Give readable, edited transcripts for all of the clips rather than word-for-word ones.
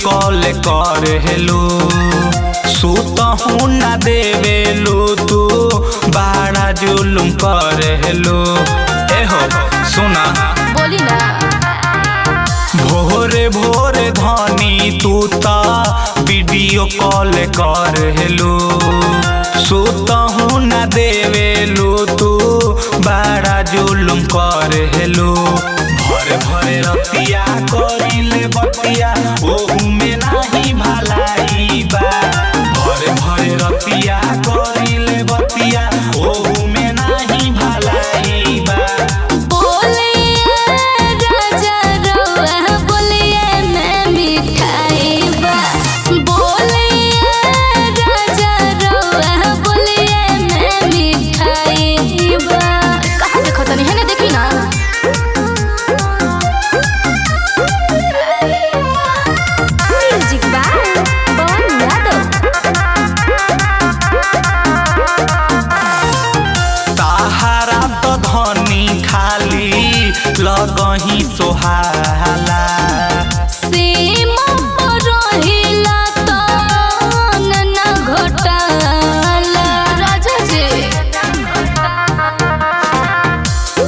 Call कर hello सुतहू ना देवेलू तू बड़ा जुलुम कर हेलो। ए हो सुना बोली ना भोरे भोरे धनी तू ता वीडियो कॉल कर हेलो सुतहू ना देवेलू तू बड़ा जुलुम कर हेलो। भरे भरे रतिया करिले बतिया ओहू में नाही भलाई बा। भरे भरे रतिया करिले बतिया ओहू में नाही भलाई बा। लगही सोहाला सीमा पर रहिला तो न घोटाला राजा जी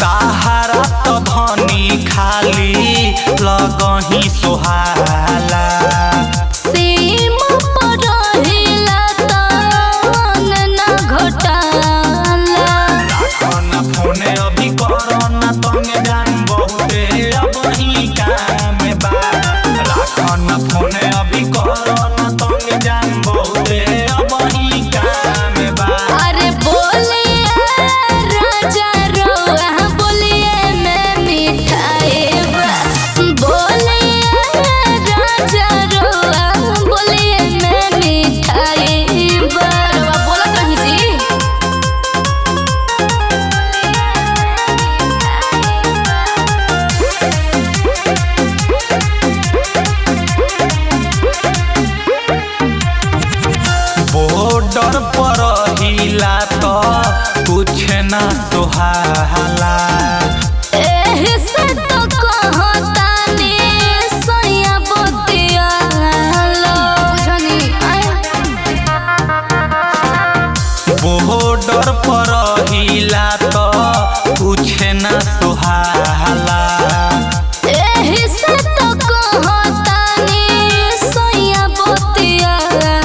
ताहारा तो धनी खाली लगही सोहाला सीमा पर रहिला तो न घोटाला। राखना फोने अभी करना तंगे जान फोने अभी करना तंग जान बहुते अबही काम बा। अरे बोलिए राजा रोआ बोलिए मैं मिठाई बा। बोलिए राजा रोआ बोलिए मैं मिठाई बा। रोआ बोला कहीं जी बॉर्डर पर हिला तो कुछ ना सुहाला एही से तो कहतानी सैया बतियाला बुझनी बॉर्डर पर हिला तो कुछ ना सुहाला एही से तो कहतानी सैया बतियाला।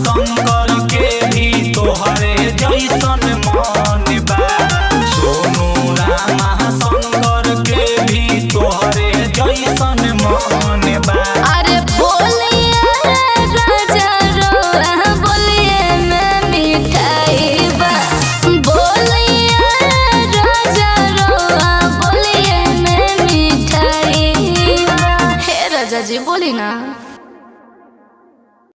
शंकर के भी तोहरे जैसन मन बा। सोनू रामा शंकर के भी तोहरे जैसन मन बा। अरे बोलिए राजा रोआ बोलिए मैं मिठाई बा। बोलिए राजा रोआ बोलिए मैं मिठाई बा। हे राजा जी बोली ना।